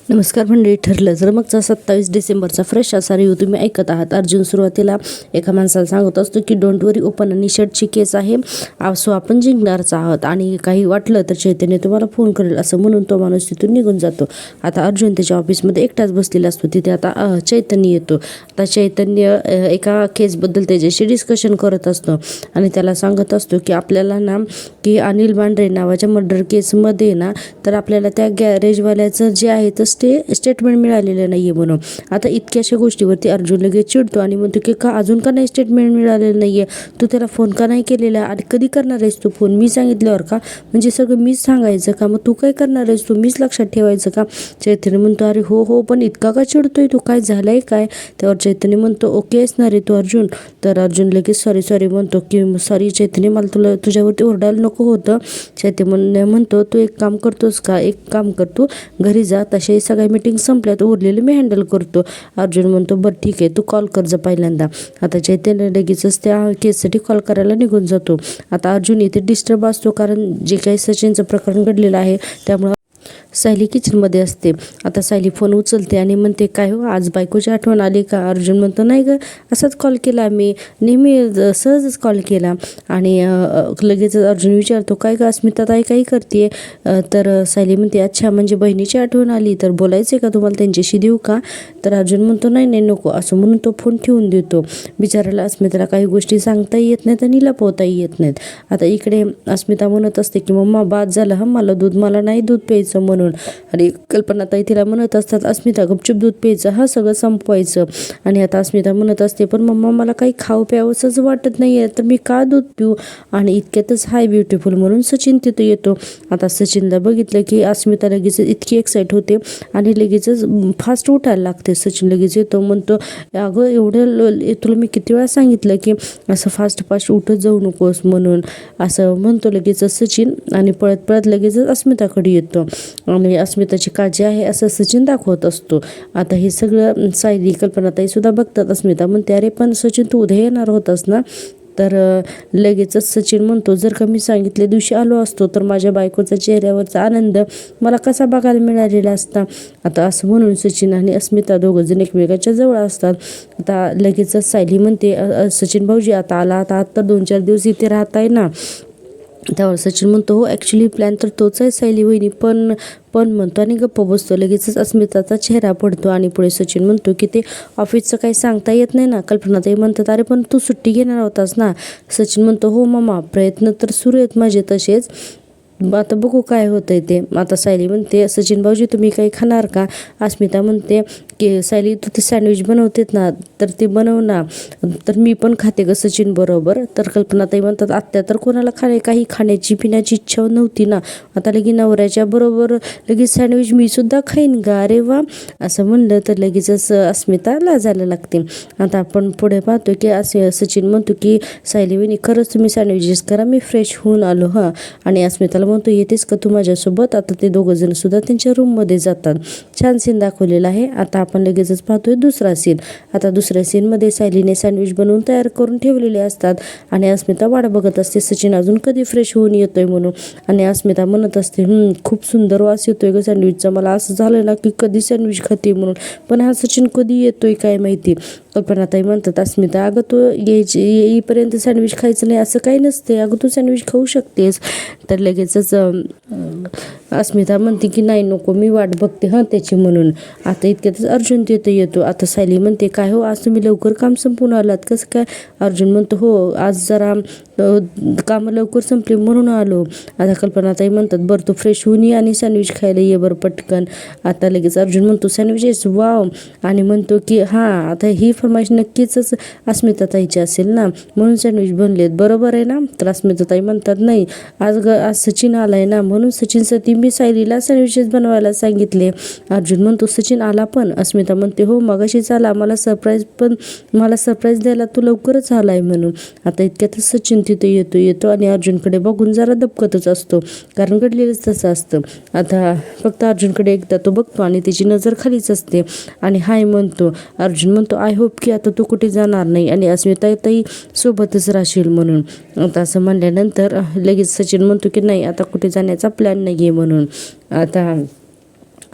नमस्कार मंडळी. ठरलं जर मगचा 27 डिसेंबरचा फ्रेश असा रिव्ह्यू तुम्ही ऐकत आहात. अर्जुन सुरुवातीला एका माणसाला सांगत असतो की डोंट वरी, ओपन आणि शटची केस आहे, सो आपण जिंकणारच आहोत आणि काही वाटलं तर चैतन्य तुम्हाला फोन करेल असं म्हणून तो माणूस तिथून निघून जातो. आता अर्जुन त्याच्या ऑफिसमध्ये एकटाच बसलेला असतो. तिथे आता चैतन्य येतो. आता चैतन्य एका केसबद्दल त्याच्याशी डिस्कशन करत असतो आणि त्याला सांगत असतो की आपल्याला ना की अनिल बांडरे नावाच्या मर्डर केसमध्ये ना तर आपल्याला त्या गॅरेजवाल्याचं जे आहे तर स्टेटमेंट मिळालेलं नाही आहे म्हणून. आता इतक्याशा गोष्टीवरती अर्जुन लगेच चिडतो आणि म्हणतो की का अजून का नाही स्टेटमेंट मिळालेलं नाही आहे, तू त्याला फोन का नाही केलेला आणि कधी करणार आहेस तू फोन, मी सांगितल्यावर का, म्हणजे सगळं मीच सांगायचं का, मग तू काय करणार आहेस, तू मीच लक्षात ठेवायचं का. चैतन्य म्हणतो अरे हो हो, पण इतका का चिडतोय तू, काय झालंय काय. त्यावर चैतन्य म्हणतो ओके असणार रे तू अर्जुन. तर अर्जुन लगेच सॉरी म्हणतो की सॉरी चैतन्य, मला तुला तुझ्यावरती ओरडायला नको होतं. चैतन्य म्हणतो तू एक काम करतोस का, एक काम कर, तू घरी जा, तसे सगळ्या मीटिंग संपल्यात, उरलेलं मी हँडल करतो. अर्जुन म्हणतो बरं ठीक आहे, तू कॉल कर जा पहिल्यांदा. आता चैतन्य लगेचच त्या केससाठी कॉल करायला निघून जातो. आता अर्जुन इथे डिस्टर्ब असतो कारण जे काही सचिनचं प्रकरण घडलेलं आहे त्यामुळं सायली किचनमध्ये असते. आता सायली फोन उचलते आणि म्हणते काय हो, आज बायकोची आठवण आली का. अर्जुन म्हणतो नाही ग, असाच कॉल केला, मी नेहमी सहजच कॉल केला. आणि लगेच अर्जुन विचारतो काय ग अस्मिता ताई काही करते. तर सायली म्हणते अच्छा, म्हणजे बहिणीची आठवण आली, तर बोलायचं का तुम्हाला, त्यांच्याशी देऊ का. तर अर्जुन म्हणतो नाही नाही नको, असं म्हणून तो फोन ठेवून देतो. बिचाराला अस्मिताला काही गोष्टी सांगताही येत नाहीत आणि लपवताही येत नाहीत. आता इकडे अस्मिता म्हणत असते की मम्मा बाद झालं हा, मला नाही दूध प्यायचं म्हणून. आणि कल्पनाताई तिला म्हणत असतात अस्मिता गपचूप दूध प्यायचं, हा सगळं संपवायचं. आणि आता अस्मिता म्हणत असते पण मम्मा मला काही खाऊ प्यावंसंच वाटत नाही आहे, तर मी का दूध पिऊ. आणि इतक्यातच हाय ब्युटिफुल म्हणून सचिन तिथं येतो. आता सचिनला बघितलं की अस्मिता लगेच इतकी एक्साइट होते आणि लगेचच फास्ट उठायला लागते. सचिन लगेच येतो, म्हणतो अगं एवढं तुला मी किती वेळा सांगितलं की असं फास्ट उठत जाऊ नकोस म्हणून, असं म्हणतो लगेचच सचिन आणि पळत पळत लगेचच अस्मिताकडे येतो आणि अस्मिताची काळजी आहे असं सचिन दाखवत असतो. आता हे सगळं सायली कल्पनाताई सुद्धा बघतात. अस्मिता म्हणते अरे पण सचिन तू उद्या येणार होतास ना. तर लगेचच सचिन म्हणतो जर का मी सांगितल्या दिवशी आलो असतो तर माझ्या बायकोचा चेहऱ्यावरचा आनंद मला कसा बघायला मिळालेला असता. आता असं म्हणून सचिन आणि अस्मिता दोघंजण एकमेकाच्या जवळ असतात. आता लगेचच सायली म्हणते सचिन भाऊजी आता आला, आता 2-4 दिवस इथे राहताय ना. त्यावर सचिन म्हणतो हो ॲक्च्युली प्लॅन तर तोच आहे सायली वहिनी, पण म्हणतो आणि गप्प बसतो. लगेचच अस्मिताचा चेहरा पडतो आणि पुढे सचिन म्हणतो की ते ऑफिसचं काही सांगता येत नाही ना. कल्पनाताई म्हणतात अरे पण तू सुट्टी घेणार होतास ना. सचिन म्हणतो हो मामा, प्रयत्न तर सुरू आहेत माझे तसेच, आता बघू काय होतंय ते. आता सायली म्हणते सचिन भाऊजी तुम्ही काही खाणार का. अस्मिता म्हणते की सायली तू ते सँडविच बनवतेत ना, तर ते बनव ना, तर मी पण खाते ग सचिन बरोबर. तर कल्पनाताई म्हणतात आत्या तर कोणाला काही खाण्याची पिण्याची इच्छा नव्हती ना, आता लगेच नवऱ्याच्या बरोबर लगेच सँडविच मी सुद्धा खाईन गा. अरे वा, असं म्हणलं तर लगेचच अस्मिता लाजायला लागते. आता आपण पुढे पाहतो की असे सचिन म्हणतो की सायली वहिनी खरंच तुम्ही सँडविचेस करा, मी फ्रेश होऊन आलो हां. आणि अस्मिताला म्हणतो येतेस का तू माझ्यासोबत. आता ते दोघंजण सुद्धा त्यांच्या रूममध्ये जातात. छान सीन दाखवलेला आहे. आता आपण लगेचच पाहतोय दुसरा सीन. आता दुसऱ्या सीनमध्ये सायलीने सँडविच बनवून तयार करून ठेवलेले असतात आणि अस्मिता वाट बघत असते सचिन अजून कधी फ्रेश होऊन येतोय म्हणून. आणि अस्मिता म्हणत असते खूप सुंदर वास येतोय ग सँडविचचा, मला असं झालं ना की कधी सँडविच खाते म्हणून, पण हा सचिन कधी येतोय काय माहिती. कल्पनाताई म्हणतात अस्मिता अगं तू येईपर्यंत सँडविच खायचं नाही असं काही नसते, अगं तू सँडविच खाऊ शकतेस. तर लगेचच अस्मिता म्हणते की नाही नको, मी वाट बघते हां त्याची म्हणून. आता इतक्यातच अर्जुन तिथं येतो. आता सायली म्हणते काय हो आज तुम्ही लवकर काम संपवून आलात कसं काय. अर्जुन म्हणतो हो आज जरा कामं लवकर संपली म्हणून आलो. आता कल्पनाताई म्हणतात बरं तू फ्रेश होऊन ये आणि सँडविच खायला ये बरं पटकन. आता लगेच अर्जुन म्हणतो सँडविचेस वाव, आणि म्हणतो की हां आता ही फरमाईश नक्कीच अस्मिताताईची असेल ना म्हणून सँडविच बनलेत बरोबर आहे ना. तर अस्मिताताई म्हणतात नाही आज सचिन आलाय ना म्हणून सचिन सती मी सायलीला सँडविचेस बनवायला सांगितले. अर्जुन म्हणतो सचिन आला पण. अस्मिता म्हणते हो मगाशीच आला, मला सरप्राईज द्यायला तू लवकरच आलाय म्हणून. आता इतक्यातच सचिन तिथे येतो आणि अर्जुनकडे बघून जरा दबकतच असतो कारण घडलेलंच तसं असतं. आता फक्त अर्जुनकडे एकदा तो बघतो आणि त्याची नजर खालीच असते आणि हाय म्हणतो. अर्जुन म्हणतो आय होप की आता तू कुठे जाणार नाही आणि अस्मिता ताई सोबतच राहशील म्हणून. आता असं म्हणल्यानंतर लगेच सचिन म्हणतो की नाही आता कुठे जाण्याचा प्लॅन नाही आहे म्हणून. आता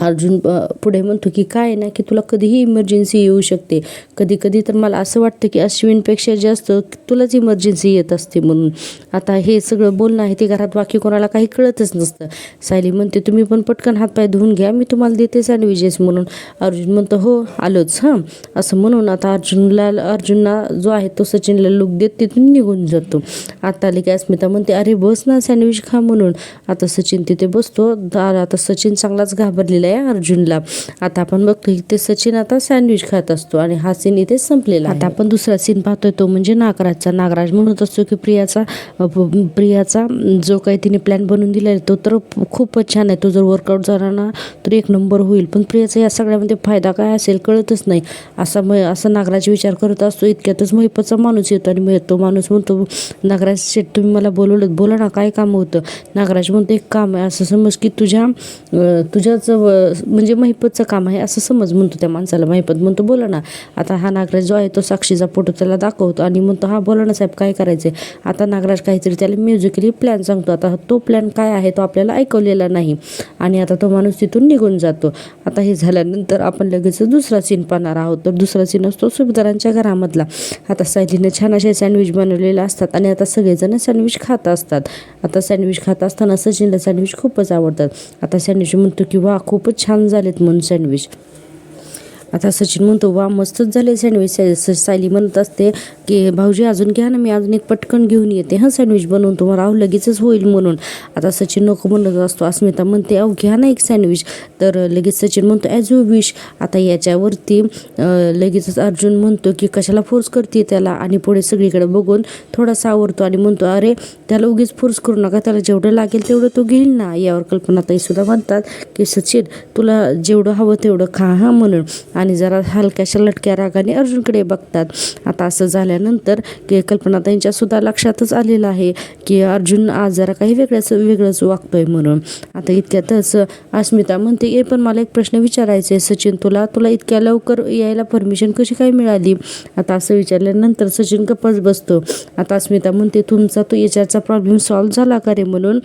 अर्जुन पुढे म्हणतो की काय ना की तुला कधीही इमर्जन्सी येऊ शकते, कधी कधी तर मला असं वाटतं की अश्विनपेक्षा जास्त तुलाच इमर्जन्सी येत असते म्हणून. आता हे सगळं बोलणं आहे ते घरात बाकी कोणाला काही कळतच नसतं. सायली म्हणते तुम्ही पण पटकन हातपाय धुवून घ्या, मी तुम्हाला देते सँडविचेस म्हणून. अर्जुन म्हणतो हो आलोच हां असं म्हणून आता अर्जुनला जो आहे तो सचिनला लुक देत तिथून निघून जातो. आता आली की अस्मिता म्हणते अरे बस ना सँडविच खा म्हणून. आता सचिन तिथे बसतो. आता सचिन चांगलाच घाबरलेला आहे अर्जुनला. आता आपण बघतो की ते सचिन आता सँडविच खात असतो आणि हा सीन इथे संपलेला. आता आपण दुसरा सीन पाहतोय तो म्हणजे नागराजचा. नागराज म्हणत असतो की प्रियाचा जो काही तिने प्लॅन बनवून दिला आहे तो तर खूपच छान आहे, तो जर वर्कआउट झाला ना तर एक नंबर होईल, पण प्रियाचा या सगळ्यामध्ये फायदा काय असेल कळतच नाही. असा नागराज विचार करत असतो. इतक्यातच महिपतचा माणूस येतो आणि तो माणूस म्हणतो नागराज शेठ तुम्ही मला बोलवलं, बोला ना काय काम होतं. नागराज म्हणतो एक काम आहे, असं समज की तुझ्याच म्हणजे महिपतचं काम आहे असं समज म्हणतो त्या माणसाला. महिपत म्हणतो बोला ना. आता हा नागराज जो आहे तो साक्षीचा फोटो त्याला दाखवतो आणि म्हणतो हा बोला ना साहेब काय करायचं आहे. आता नागराज काहीतरी त्याला म्युझिकली प्लॅन सांगतो. आता तो प्लॅन काय आहे तो आपल्याला ऐकवलेला नाही आणि आता तो माणूस तिथून निघून जातो. आता हे झाल्यानंतर आपण लगेच दुसरा सीन पाहणार आहोत. तर दुसरा सीन असतो सुभेदारांच्या घरामधला. आता सायलीने छान असे सँडविच बनवलेले असतात आणि आता सगळेजण सँडविच खात असतात. आता सँडविच खात असताना सचिनला सँडविच खूपच आवडतात. आता सँडविच म्हणतो की वा खूपच छान झालेत म्हणून सँडविच. आता सचिन म्हणतो वा मस्तच झाले सँडविच. सायली म्हणत असते की भाऊजी अजून घ्या ना, मी अजून एक पटकन घेऊन येते हां सँडविच बनवून तुम्हाला, अहो लगेचच होईल म्हणून. आता सचिन नको म्हणत असतो. अस्मिता म्हणते अहो घ्या ना एक सँडविच. तर लगेच सचिन म्हणतो ॲज यू विश. आता याच्यावरती लगेचच अर्जुन म्हणतो की कशाला फोर्स करते त्याला, आणि पुढे सगळीकडे बघून थोडासा आवरतो आणि म्हणतो अरे त्याला उगीच फोर्स करू नका, त्याला जेवढं लागेल तेवढं तो घेईल ना. यावर कल्पनाताई सुद्धा म्हणतात की सचिन तुला जेवढं हवं तेवढं खा हां म्हणून, आणि जरा हलक्याशा लटक्या रागाने अर्जुनकडे बघतात. आता असं झाल्यानंतर की कल्पनाताईंच्या सुद्धा लक्षातच आलेलं आहे की अर्जुन आज जरा काही वेगळंच वागतोय म्हणून. आता इतक्यातच अस्मिता म्हणते पण मला एक प्रश्न विचारायचा आहे सचिन, तुला इतक्या लवकर यायला परमिशन कशी काय मिळाली. आता असं विचारल्यानंतर सचिन गप्पच बसतो. आता अस्मिता म्हणते तुमचा तो याच्याचा प्रॉब्लेम सॉल्व्ह झाला का रे म्हणून,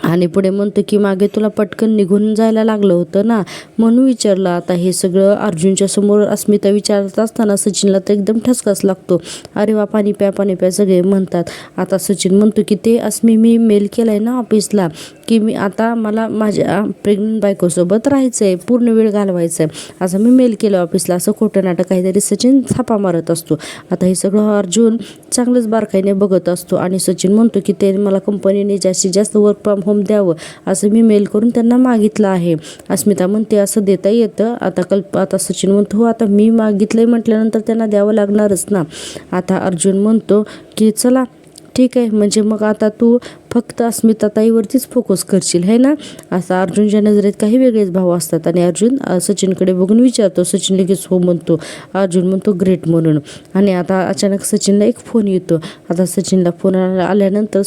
आणि पुढे म्हणतो की मागे तुला पटकन निघून जायला लागलं होतं ना म्हणून विचारलं. आता हे सगळं अर्जुनच्या समोर अस्मिता विचारत असताना सचिनला तर एकदम ठसकाच लागतो. अरे वा पाणी प्या सगळे म्हणतात. आता सचिन म्हणतो की ते मी मेल केलाय ना ऑफिसला की मला माझ्या प्रेग्नंट बायकोसोबत राहायचं आहे, पूर्ण वेळ घालवायचा आहे, असं मी मेल केलं ऑफिसला. असं खोटं नाटक काहीतरी सचिन थापा मारत असतो. आता हे सगळं अर्जुन चांगलंच बारकाईने बघत असतो आणि सचिन म्हणतो की ते मला कंपनीने जास्तीत जास्त वर्क फ्रॉम होम द्यावं असं मी मेल करून त्यांना मागितलं आहे. अस्मिता म्हणते असं देता येतं. आता सचिन म्हणतो हो आता मी मागितलंय म्हटल्यानंतर त्यांना द्यावं लागणारच ना. आता अर्जुन म्हणतो की चला ठीक आहे, म्हणजे मग आता तू फक्त अस्मिताताईवरतीच फोकस करशील है ना. असा अर्जुनच्या नजरेत काही वेगळेच भाव असतात आणि अर्जुन सचिनकडे बघून विचारतो. सचिन लगेच हो म्हणतो. अर्जुन म्हणतो ग्रेट म्हणून. आणि आता अचानक सचिनला एक फोन येतो. आता सचिनला फोन आल्यानंतर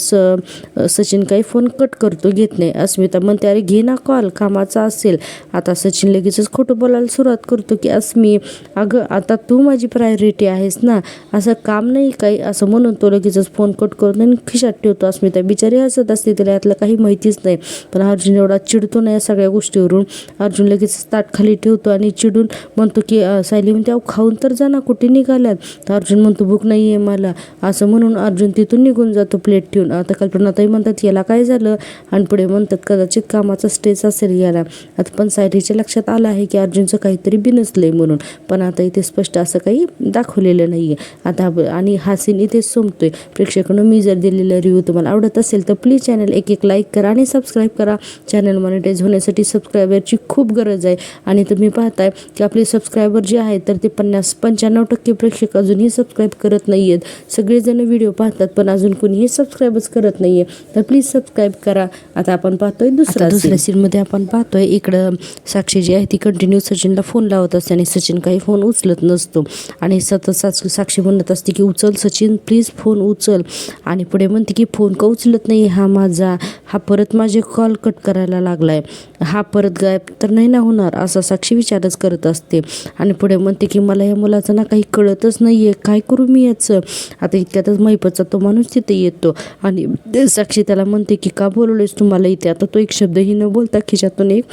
सचिन काही फोन कट करतो, घेत नाही. अस्मिता म्हणते अरे घे ना कॉल, कामाचा असेल. आता सचिन लगेचच खोटं बोलायला सुरुवात करतो की अस्मी अगं आता तू माझी प्रायोरिटी आहेस ना, असं काम नाही काही असं म्हणून तो लगेचच फोन कट करतो आणि खिशात ठेवतो. अस्मिता बिचारी हसत असते, तिला यातलं काही माहितीच नाही. पण अर्जुन एवढा चिडतो ना या सगळ्या गोष्टीवरून. अर्जुन लगेच ताट खाली ठेवतो आणि चिडून म्हणतो की सायली म्हणते अहो खाऊन तर जा ना, कुठे निघाल्यात. तर अर्जुन म्हणतो भूक नाही आहे मला असं म्हणून अर्जुन तिथून निघून जातो प्लेट ठेवून. आता कल्पनाताई म्हणतात याला काय झालं, आणि पुढे म्हणतात कदाचित कामाचा स्ट्रेस असेल याला. आता पण सायलीच्या लक्षात आलं आहे की अर्जुनचं काहीतरी बिनसलंय म्हणून, पण आता इथे स्पष्ट असं काही दाखवलेलं नाही आहे. आता आणि हा सीन इथेच संपतोय. प्रेक्षकांनो मी जर दिलेला रिव्ह्यू तुम्हाला आवडत असेल तर प्लीज चॅनल एक लाईक करा आणि सबस्क्राईब करा. चॅनल मॉनिटाईज होण्यासाठी सबस्क्रायबरची खूप गरज आहे आणि तुम्ही पाहताय की आपले सबस्क्रायबर जे आहेत तर ते 95% प्रेक्षक अजूनही सबस्क्राईब करत नाही आहेत. सगळेजण व्हिडिओ पाहतात पण अजून कोणीही सबस्क्राईबच करत नाही आहे, तर प्लीज सबस्क्राईब करा. आता आपण पाहतोय दुसऱ्या सीनमध्ये आपण पाहतोय इकडं साक्षी जी आहे ती कंटिन्यू सचिनला फोन लावत असते आणि सचिन काही फोन उचलत नसतो आणि सतत साक्षी म्हणत असते की उचल सचिन प्लीज फोन उचल, आणि पुढे म्हणते की फोन का उचलत नाही हा परत माझे कॉल कट करायला लागलाय, हा परत गायब तर नाही ना होणार, असा साक्षी विचारच करत असते. आणि पुढे म्हणते की मला या मुलाचं ना काही कळतच नाहीये, काय करू मी याचं. आता इतक्यातच महिपतचा तो माणूस तिथे येतो आणि साक्षी त्याला म्हणते की का बोलवलेस तुम्हाला इथे. आता तो एक शब्दही न बोलता खिशातून एक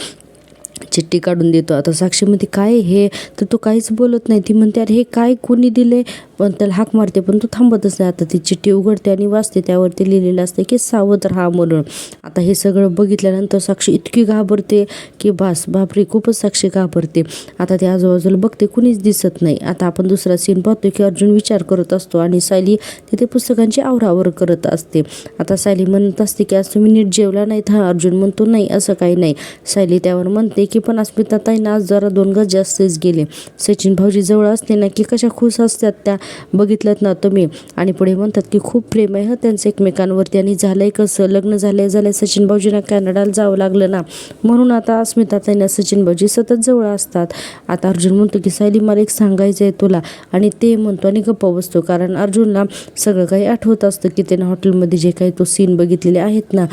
चिठ्ठी काढून देतो. आता साक्षी म्हणते काय हे, तर तो काहीच बोलत नाही. ती म्हणते अरे हे काय कोणी दिले, पण त्याला हाक मारते पण तो थांबतच नाही. आता ती चिठ्ठी उघडते आणि वाचते. त्यावरती लिहिलेलं असते की सावध राहा म्हणून. आता हे सगळं बघितल्यानंतर साक्षी इतकी घाबरते की बापरे, खूपच साक्षी घाबरते. आता ती आजूबाजूला बघते, कुणीच दिसत नाही. आता आपण दुसरा सीन पाहतो की अर्जुन विचार करत असतो आणि सायली तिथे पुस्तकांची आवरावर करत असते. आता सायली म्हणत असते की आज तुम्ही नीट जेवला नाहीत. हा अर्जुन म्हणतो नाही असं काही नाही. सायली त्यावर म्हणते की पण अस्मिताताईंना आज जरा 2 गज जास्तच गेले. सचिन भाऊजी जवळ असते ना की कशा खुश असतात त्या, बघितलं ना तुम्ही. आणि पुढे म्हणतात की खूप प्रेम आहे त्यांचं एकमेकांवरती. आणि झालंय कसं, लग्न झालंय सचिन भाऊजींना कॅनडाला जावं लागलं ना, म्हणून आता अस्मिताताईंना सचिन भाऊजी सतत जवळ असतात. आता अर्जुन म्हणतो की सायली मला एक सांगायचं आहे तुला, आणि ते म्हणतो आणि गप्प बसतो. कारण अर्जुनला सगळं काही आठवत असतं की त्यानं हॉटेलमध्ये जे काही तो सीन बघितलेले आहेत ना,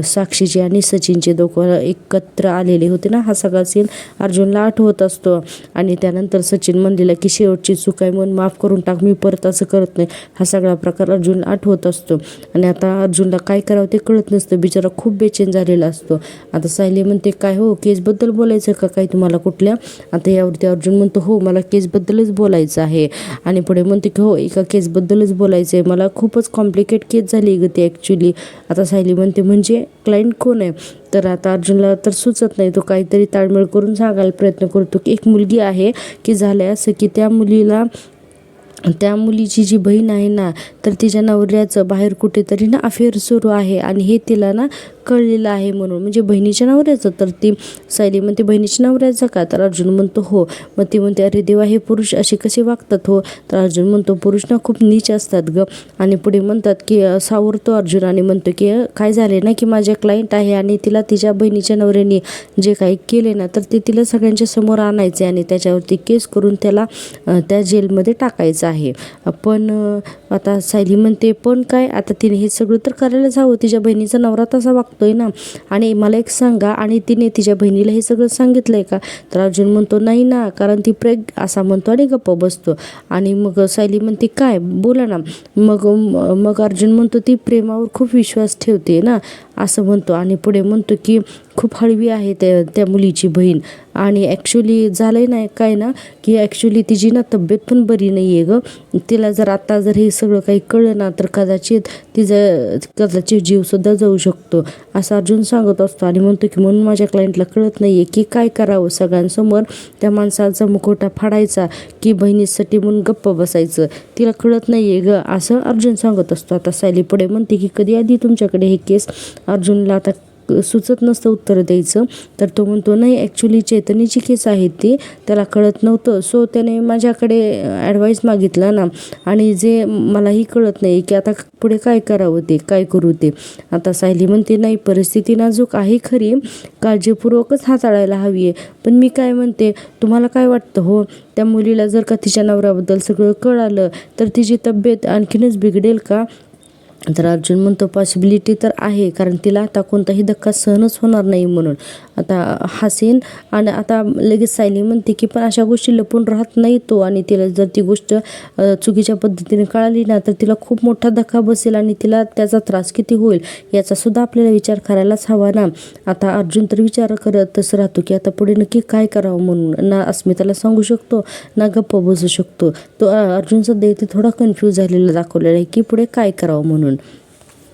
साक्षीचे आणि सचिनचे दोघं एकत्र आलेले होते ना, हा सगळा सीन अर्जुनला आठवत असतो. आणि त्यानंतर सचिन म्हणलेला की शेवटची चूक आहे म्हणून माफ करून टाक, मी परत असं करत नाही, हा सगळा प्रकार अर्जुनला आठवत असतो. आणि आता अर्जुनला काय करावं ते कळत नसतं, बिचारा खूप बेचैन झालेला असतो. आता सायली म्हणते काय हो, केसबद्दल बोलायचं का काय तुम्हाला कुठल्या. आता यावरती अर्जुन म्हणतो हो मला केसबद्दलच बोलायचं आहे. आणि पुढे म्हणते की हो एका केसबद्दलच बोलायचं आहे, मला खूपच कॉम्प्लिकेट केस झाली ग ती ॲक्च्युली. आता सायली म्हणते म्हणजे क्लायंट कोण आहे. तर आता अर्जुनला तर सुचत नाही. तो काहीतरी ताळमेळ करून सांगायला प्रयत्न करतो की एक मुलगी आहे की झालंय असं की त्या मुलीची जी बहीण आहे ना, तर तिच्या नवऱ्याचं बाहेर कुठेतरी ना अफेअर सुरू आहे आणि हे तिला ना कळलेलं आहे म्हणून. म्हणजे बहिणीच्या नवऱ्याचं. तर ती सायली म्हणते बहिणीच्या नवऱ्याचं का, तर अर्जुन म्हणतो हो. मग ती म्हणते अरे देवा, हे पुरुष असे कसे वागतात हो. तर अर्जुन म्हणतो पुरुष ना खूप नीच असतात ग. आणि पुढे म्हणतात की सावरतो अर्जुन आणि म्हणतो की काय झाले ना की माझ्या क्लायंट आहे आणि तिला तिच्या बहिणीच्या नवऱ्याने जे काही केले ना, तर ते तिला सगळ्यांच्या समोर आणायचे आणि त्याच्यावरती केस करून त्याला त्या जेलमध्ये टाकायचं आहे. पण आता सायली म्हणते पण काय, आता तिने हे सगळं तर करायलाच हवं, तिच्या बहिणीचा नवरा तसा वागतोय ना. आणि मला एक सांगा, आणि तिने तिच्या बहिणीला हे सगळं सांगितलंय का. तर अर्जुन म्हणतो नाही ना, कारण ती असा म्हणतो आणि गप्प बसतो. आणि मग सायली म्हणते काय बोला ना. मग अर्जुन म्हणतो ती प्रेमावर खूप विश्वास ठेवते ना, असं म्हणतो. आणि पुढे म्हणतो की खूप हळवी आहे त्या मुलीची बहीण. आणि ॲक्च्युली झालंय नाही काय ना की ॲक्च्युली तिची ना तब्येत पण बरी नाही आहे ग. तिला जर आता जर हे सगळं काही कळलं ना, तर कदाचित जीवसुद्धा जाऊ शकतो, असं अर्जुन सांगत असतो. आणि म्हणतो की म्हणून माझ्या क्लायंटला कळत नाही आहे की काय करावं, सगळ्यांसमोर त्या माणसाचा मुखवटा फाडायचा की बहिणीसाठी म्हणून गप्प बसायचं, तिला कळत नाही आहे ग, असं अर्जुन सांगत असतो. आता सायली पुढे म्हणते की कधी आधी तुमच्याकडे हे केस. अर्जुनला आता सुचत नसतं उत्तर द्यायचं. तर तो म्हणतो नाही ॲक्च्युली चैतन्याची केस आहे ती, त्याला कळत नव्हतं, सो त्याने माझ्याकडे ॲडवाईस मागितला ना. आणि जे मलाही कळत नाही की आता पुढे काय करावं, ते काय करू ते. आता सायली म्हणते नाही परिस्थिती नाजूक आहे खरी, काळजीपूर्वकच हाताळायला हवी आहे. पण मी काय म्हणते, तुम्हाला काय वाटतं हो, त्या मुलीला जर का तिच्या नवऱ्याबद्दल सगळं कळालं तर तिची तब्येत आणखीनच बिघडेल का. तर अर्जुन म्हणतो पॉसिबिलिटी तर आहे, कारण तिला आता कोणताही धक्का सहनच होणार नाही म्हणून. आता हसेन. आणि आता लगेच सायली म्हणते की पण अशा गोष्टी लपून राहत नाही तो, आणि तिला जर ती गोष्ट चुकीच्या पद्धतीने कळाली ना, तर तिला खूप मोठा धक्का बसेल आणि तिला त्याचा त्रास किती होईल याचासुद्धा आपल्याला विचार करायलाच हवा ना. आता अर्जुन तर विचार करतच राहतो की आता पुढे नक्की काय करावं म्हणून. ना अस्मिताला सांगू शकतो ना गप्प बसू शकतो. तो अर्जुन सध्या इथे थोडा कन्फ्यूज झालेला दाखवलेला आहे की पुढे काय करावं म्हणून.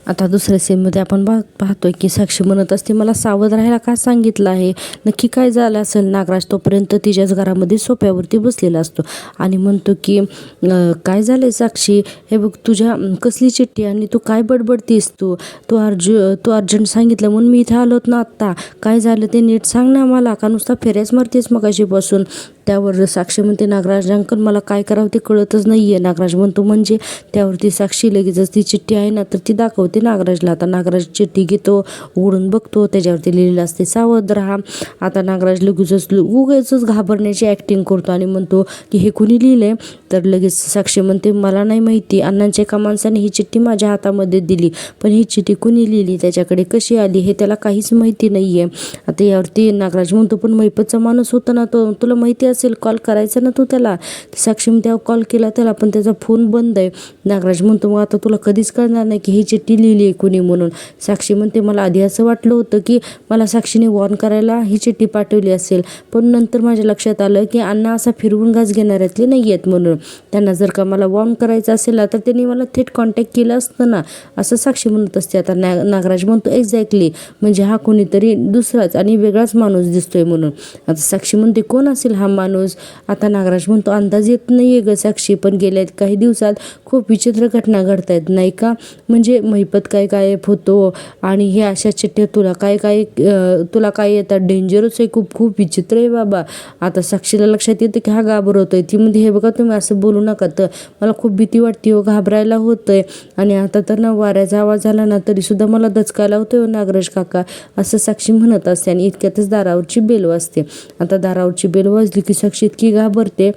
आता दुसऱ्या सीनमध्ये आपण पाहतोय की साक्षी म्हणत असते मला सावध राहायला का सांगितलं आहे, नक्की काय झालं असेल. नागराज तोपर्यंत तिच्याच घरामध्ये सोफ्यावरती बसलेला असतो आणि म्हणतो की काय झालंय साक्षी, हे बघ तुझ्या कसली चिठ्ठी आणि तू काय बडबडतीस, तू अर्जंट सांगितलं म्हणून मी इथे आलोत ना आत्ता, काय झालं ते नीट सांग ना मला, का नुसता फेऱ्याच मारतेस मगाशीपासून. त्यावर साक्षी म्हणते नागराज अंकल मला काय करावं ते कळतच नाही आहे. नागराज म्हणतो म्हणजे. त्यावरती साक्षी लगेचच ती चिठ्ठी आहे ना तर ती दाखवते नागराजला. आता नागराज चिठ्ठी घेतो, उघडून बघतो, त्याच्यावरती लिहिलेलं असते सावध राहा. आता नागराज उगाचच घाबरण्याची ॲक्टिंग करतो आणि म्हणतो की हे कुणी लिहिलंय. तर लगेच साक्षी म्हणते मला नाही माहिती, अण्णांच्या एका माणसाने ही चिठ्ठी माझ्या हातामध्ये दिली, पण ही चिठ्ठी कुणी लिहिली, त्याच्याकडे कशी आली हे त्याला काहीच माहिती नाही आहे. आता यावरती नागराज म्हणतो पण महिपतचा माणूस होता ना तो, तुला माहिती असेल, कॉल करायचा ना तू त्याला. साक्षी म्हणते कॉल केला त्याला पण त्याचा फोन बंद आहे. नागराज म्हणतो मग आता तुला कधीच कळणार नाही की ही चिठ्ठी लिहिली आहे कुणी म्हणून. साक्षी म्हणते मला आधी असं वाटलं होतं की मला साक्षीने वॉर्न करायला ही चिठ्ठी पाठवली असेल, पण नंतर माझ्या लक्षात आलं की अण्णा असा फिरवून घास घेणाऱ्यातले नाही आहेत म्हणून. त्यांना जर का मला वॉर्न करायचं असेल ना तर त्यांनी मला थेट कॉन्टॅक्ट केलं असतं ना, असं साक्षी म्हणत असते. आता नागराज म्हणतो एक्झॅक्टली, म्हणजे हा कोणीतरी दुसराच आणि वेगळाच माणूस दिसतोय म्हणून. आता साक्षी म्हणते कोण असेल हा माणूस. आता नागराज म्हणतो अंदाज येत नाहीये ग साक्षी, पण गेल्या काही दिवसात खूप विचित्र घटना घडतायत नाही का. म्हणजे महिपत काय गायब होतो आणि हे अशा चिठ्ठ्या तुला काय येतात, डेंजरस आहे, खूप खूप विचित्र आहे बाबा. आता साक्षीला लक्षात येतं की हा घाबरवतोय. ती म्हणते हे बघा तुम्ही असं बोलू नका, तर मला खूप भीती वाटते हो, घाबरायला होतंय. आणि आता तर ना वाऱ्याचा आवाज आला ना तरी सुद्धा मला दचकायला होतोय नागराज काका, असं साक्षी म्हणत असते. आणि इतक्यातच दारावरची बेल वाजते. आता दारावरची बेल वाजली की साक्षी इतकी घाबरते.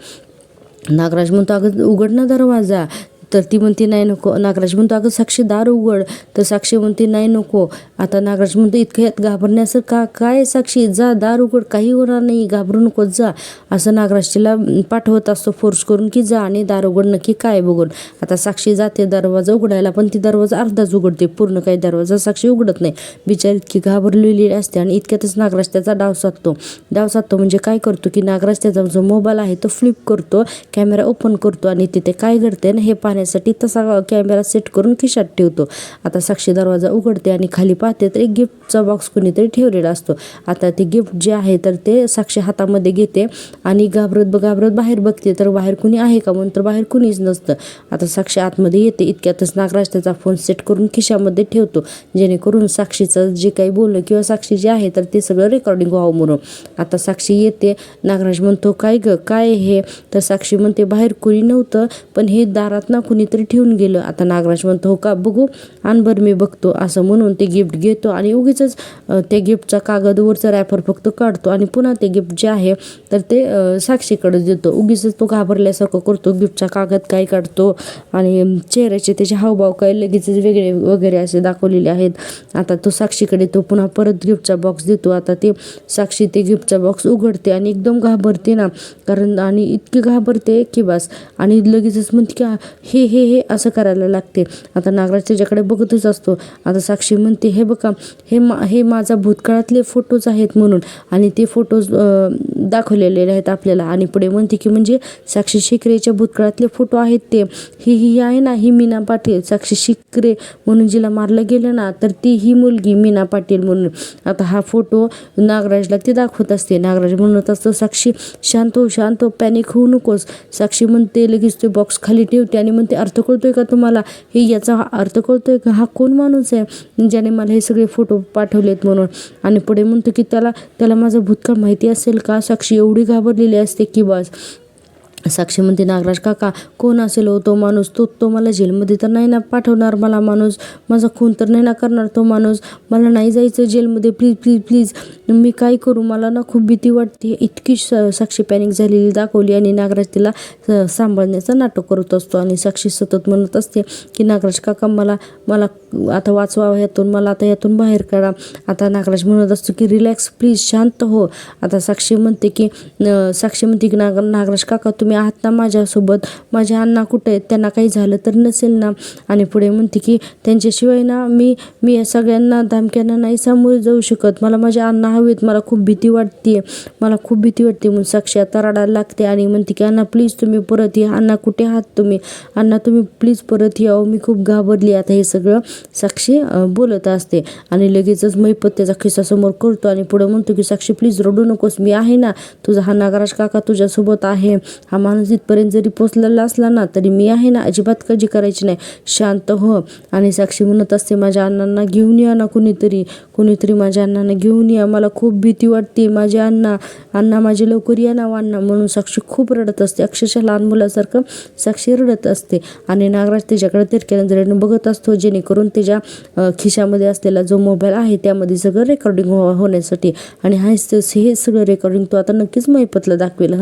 नागराज म्हणतो अगं उघड ना दरवाजा. तर ती म्हणते नाही नको. नागराज म्हणतो अगं साक्षी दार उघड. तर साक्षी म्हणते नाही नको. आता नागराज म्हणतो इतक्यात घाबरण्यासारखं काय साक्षी, जा दार उघड, काही होणार नाही, घाबरू नको जा. असं नागराज तिला पाठवत असतो फोर्स करून की जा आणि दार उघड नक्की काय बघून. आता साक्षी जाते दरवाजा उघडायला, पण ती दरवाजा अर्धाच उघडते, पूर्ण काही दरवाजा साक्षी उघडत नाही. बिचारी इतकी घाबरलेली असते. आणि इतक्यातच नागराज त्याचा डाव साधतो म्हणजे काय करतो की नागराज त्याचा जो मोबाईल आहे तो फ्लिप करतो, कॅमेरा ओपन करतो आणि तिथे काय घडते ना हे पाहण्यासाठी तसा कॅमेरा सेट करून खिशात ठेवतो. आता साक्षी दरवाजा उघडते आणि खाली पाहते तर एक गिफ्टचा बॉक्स कोणीतरी ठेवलेला असतो. आता ते गिफ्ट जे आहे तर ते साक्षी हातामध्ये घेते आणि घाबरत बाहेर बघते, तर बाहेर कुणी आहे का म्हणून, तर बाहेर कुणीच नसतं. आता साक्षी आतमध्ये येते. इतक्यातच नागराज त्याचा फोन सेट करून खिशामध्ये ठेवतो, जेणेकरून साक्षीचं जे काही बोलणं किंवा साक्षी जे आहे तर ते सगळं रेकॉर्डिंग व्हावं म्हणून. आता साक्षी येते. नागराज म्हणतो काय ग काय हे. तर साक्षी म्हणते बाहेर कुणी नव्हतं, पण हे दारात ना कुणीतरी ठेवून गेलं. आता नागराज म्हणतो हो का, बघू आण बरं मी बघतो. असं म्हणून ते गिफ्ट घेतो आणि उगीच ते गिफ्टचा कागदवरचा रॅपर फक्त काढतो आणि पुन्हा ते गिफ्ट जे आहे तर ते साक्षीकडे देतो. उगीच तो घाबरल्यासारखं करतो, गिफ्टचा कागद काय काढतो आणि चेहऱ्याचे त्याचे हावभाव काय लगेच वेगळे वगैरे असे दाखवलेले आहेत. आता तो साक्षीकडे तो पुन्हा परत गिफ्टचा बॉक्स देतो. आता ते साक्षी ते गिफ्टचा बॉक्स उघडते आणि एकदम घाबरते ना, कारण आणि इतकी घाबरते की बस, आणि लगेचच म्हणते की हे हे हे असं करायला लागते. आता नागराज त्याच्याकडे बघतच असतो. आता साक्षी म्हणते हे बघा हे माझा भूतकाळातले फोटोज आहेत म्हणून, आणि ते फोटोज दाखवलेले आहेत आपल्याला. आणि पुढे म्हणते की म्हणजे साक्षी शिकरेच्या भूतकाळातले फोटो आहेत ते. ही आहे ना ही मीना पाटील, साक्षी शिकरे म्हणून जिला मारलं गेलं ना तर ती ही मुलगी मीना पाटील म्हणून. आता हा फोटो नागराजला ते दाखवत असते. नागराज म्हणत असतो साक्षी शांत हो, पॅनिक होऊ नकोस. साक्षी म्हणते लगेच ते बॉक्स खाली ठेवते आणि म्हणते अर्थ कळतोय का तुम्हाला, हे याचा अर्थ कळतोय का, हा कोण माणूस आहे ज्याने मला हे सगळे फोटो पाठवलेत म्हणून. आणि पुढे म्हणतो की त्याला माझं भूतकाळ माहिती असेल का. साक्षी एवढी घाबरलेली असते की बस. साक्षी म्हणते नागराज काका कोण असेल हो तो माणूस, तो मला जेलमध्ये तर नाही ना पाठवणार, मला माणूस माझा खून तर नाही ना करणार तो माणूस, मला नाही जायचं जेलमध्ये, प्लीज प्लीज प्लीज मी काय करू, मला ना खूप भीती वाटते. इतकी साक्षी पॅनिक झालेली दाखवली आणि नागराज तिला सांभाळण्याचं नाटक करत असतो. आणि साक्षी सतत म्हणत असते की नागराज काका मला आता वाचवा ह्यातून, मला आता यातून बाहेर काढा. आता नागराज म्हणत असतो की रिलॅक्स प्लीज, शांत हो. आता साक्षी म्हणते की नागराज काका तुम्ही आहात ना माझ्यासोबत, माझे अण्णा कुठे आहेत, त्यांना काही झालं तर नसेल ना. आणि पुढे म्हणते की त्यांच्याशिवाय ना मी या सगळ्यांना धमक्यांना नाही सामोरे जाऊ शकत, मला माझे अण्णा हवेत, मला खूप भीती वाटते म्हणून साक्षी आता रडायला लागते. आणि म्हणते की अण्णा प्लीज तुम्ही परत या, अण्णा कुठे आहात तुम्ही, अण्णा तुम्ही प्लीज परत या, मी खूप घाबरली. आता हे सगळं साक्षी बोलत असते. आणि लगेचच महिपत त्याचा खिसा समोर करतो आणि पुढे म्हणतो की साक्षी प्लीज रडू नकोस, मी आहे ना, तुझा हा नागराज काका तुझ्यासोबत आहे, हा माणूस इथपर्यंत जरी पोचलेला असला ना तरी मी आहे ना, अजिबात काळजी करायची नाही, शांत हो. आणि साक्षी म्हणत असते माझ्या अण्णांना घेऊन या ना, कुणीतरी माझ्या अण्णांना घेऊन या, मला खूप भीती वाटते, माझे अण्णा माझे लवकर या ना अण्णा. म्हणून साक्षी खूप रडत असते, अक्षरशः लहान मुलासारखं साक्षी रडत असते. आणि नागराज त्याच्याकडे तिरक्या नजरेने बघत असतो, जेणेकरून त्याच्या खिशामध्ये असलेला जो मोबाईल आहे त्यामध्ये सगळं रेकॉर्डिंग होण्यासाठी. आणि हे सगळं रेकॉर्डिंग तो आता नक्कीच महिपतला दाखवेल.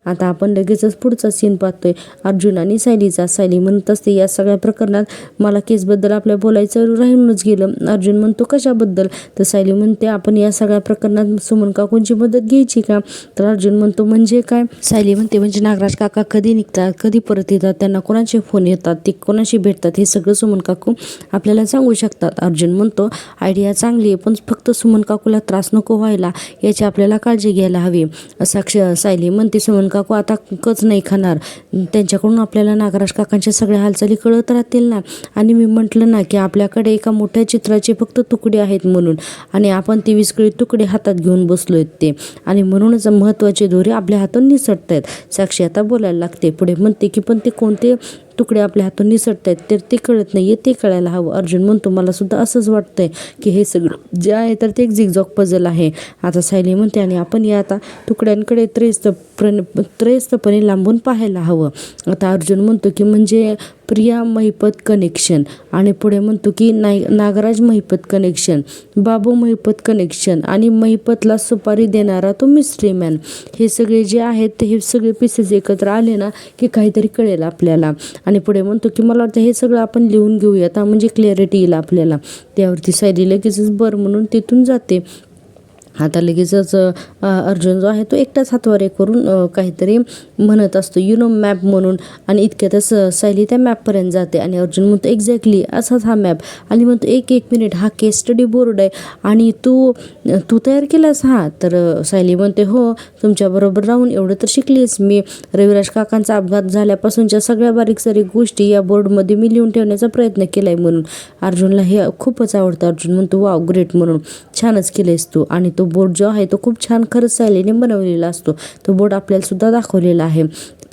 आता आपण लगेच लगेचच पुढचा सीन पाहतोय अर्जुन आणि सायलीचा. सायली म्हणत असते या सगळ्या प्रकरणात मला केसबद्दल आपल्या बोलायचं राहूनच गेलं. अर्जुन म्हणतो कशाबद्दल? तर सायली म्हणते आपण या सगळ्या प्रकरणात सुमन काकूंची मदत घ्यायची का? तर अर्जुन म्हणतो म्हणजे काय? सायली म्हणते म्हणजे नागराज काका कधी निघतात, कधी परत येतात, त्यांना कोणाचे फोन येतात, ते कोणाशी भेटतात, हे सगळं सुमन काकू आपल्याला सांगू शकतात. अर्जुन म्हणतो आयडिया चांगली आहे, पण फक्त सुमन काकूला त्रास नको व्हायला याची आपल्याला काळजी घ्यायला हवी. सायली म्हणते सुमन काकू आता कच नाही खाणार, त्यांच्याकडून आपल्याला नागराज काकांच्या सगळ्या हालचाली कळत राहतील ना. आणि मी म्हटलं ना की आपल्याकडे एका मोठ्या चित्राचे फक्त तुकडे आहेत म्हणून, आणि आपण ते विस्कळीत तुकडे हातात घेऊन बसलोय ते, आणि म्हणूनच महत्त्वाचे दोरे आपल्या हातून निसटत आहेत. साक्षी आता बोलायला लागते. पुढे म्हणते की पण ते कोणते तुकडे आपल्या हातून निसटत आहेत तर ते कळत नाहीये, ते कळायला हवं. अर्जुन म्हणतो मला सुद्धा असंच वाटतंय की हे सगळं जे आहे तर ते एक झिगझॉग पझल आहे. आता सायली म्हणते आणि आपण या आता तुकड्यांकडे त्रयस्थपणे लांबून पाहायला हवं. आता अर्जुन म्हणतो की म्हणजे प्रिया महिपत कनेक्शन, आणि पुढे म्हणतो की नागराज महिपत कनेक्शन, बाबू महिपत कनेक्शन, आणि महिपतला सुपारी देणारा तो मिस्ट्री मॅन. हे सगळे जे आहेत ते हे सगळे पीसेस एकत्र आले ना की काहीतरी कळेल आपल्याला. आणि पुढे म्हणतो की मला वाटतं हे सगळं आपण लिहून घेऊयात म्हणजे क्लॅरिटी येईल आपल्याला. त्यावरती सायली लगेचच बरं म्हणून तिथून जाते. आता लगेचच अर्जुन जो आहे तो एकटाच हातवारे करून काहीतरी म्हणत असतो मॅप म्हणून, आणि इतक्यातच सायली त्या मॅपपर्यंत जाते आणि अर्जुन म्हणतो एक्झॅक्टली असाच हा मॅप, आणि म्हणतो एक मिनिट हा केस स्टडी बोर्ड आहे आणि तू तयार केलास? हा. तर सायली म्हणते हो, तुमच्याबरोबर राहून एवढं तर शिकलीस मी. रविराज काकांचा अपघात झाल्यापासूनच्या सगळ्या बारीक सारीक गोष्टी या बोर्डमध्ये मी लिहून ठेवण्याचा प्रयत्न केलाय म्हणून. अर्जुनला हे खूपच आवडतं. अर्जुन म्हणतो वाव ग्रेट म्हणून, छानच केलेस तू. आणि तो बोर्ड जो आहे तो खूप छान खरंच सायलीने बनवलेला असतो. तो बोर्ड आपल्याला सुद्धा दाखवलेला आहे.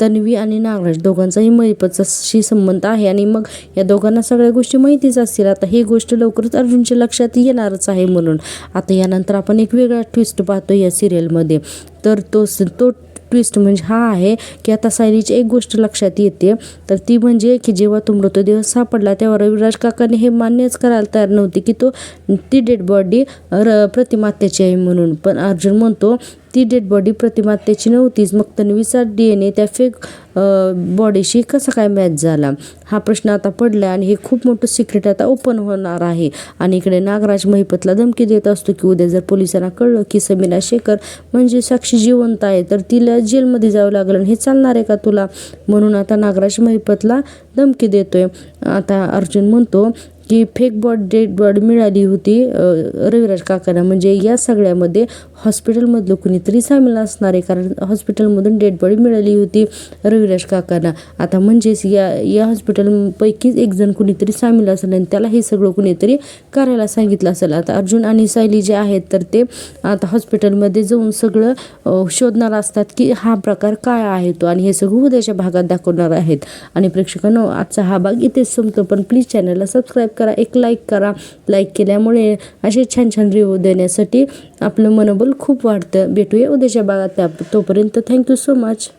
तन्वी आणि नागराज दोघांचाही महिपतशी संबंध आहे आणि मग या दोघांना सगळ्या गोष्टी माहितीच असतील. आता ही गोष्ट लवकरच अर्जुनच्या लक्षात येणारच आहे म्हणून. आता यानंतर आपण एक वेगळा ट्विस्ट पाहतो या सिरियलमध्ये. तर तो ट्विस्ट म्हणजे हा आहे की आता सायलीची एक गोष्ट लक्षात येते, तर ती म्हणजे की जेव्हा तो मृतदेह सापडला तेव्हा रविराज काकाने हे मान्यच करायला तयार नव्हते की ती डेड बॉडी प्रतिमात्याची आहे म्हणून. पण अर्जुन म्हणतो ती डेड बॉडी प्रतिमात्याची नव्हतीच, मग तन्वीचा DNA त्या फेक बॉडीशी कसा काय मॅच झाला हा प्रश्न आता पडला, आणि हे खूप मोठं सिक्रेट आता ओपन होणार आहे. आणि इकडे नागराज महिपतला धमकी देत असतो की उद्या जर पोलिसांना कळलं की समीरा शेखर म्हणजे साक्षी जिवंत आहे तर तिला जेलमध्ये जावं लागलं, हे चालणार आहे का तुला? म्हणून आता नागराज महिपतला धमकी देतोय. आता अर्जुन म्हणतो की डेड बॉडी मिळाली होती रविराज काकांना, म्हणजे या सगळ्यामध्ये हॉस्पिटलमधलं कुणीतरी सामील असणार आहे, कारण हॉस्पिटलमधून डेड बॉडी मिळाली होती रविराज काकांना. आता म्हणजेच या हॉस्पिटलपैकीच एक जण कुणीतरी सामील असेल आणि त्याला हे सगळं कुणीतरी करायला सांगितलं असेल. आता अर्जुन आणि सायली जे आहेत तर ते आता हॉस्पिटलमध्ये जाऊन सगळं शोधणार असतात की हा प्रकार काय आहे तो, आणि हे सगळं उद्याच्या भागात दाखवणार आहेत. आणि प्रेक्षकांनो आजचा हा भाग इथेच संपतो, पण प्लीज चॅनलला सबस्क्राईब करा, एक लाईक करा. लाईक केल्यामुळे असे छान छान रिव्ह्यू देण्यासाठी आपलं मनोबल खूप वाढतं. भेटूया उद्याच्या भागात, तोपर्यंत थँक्यू सो मच.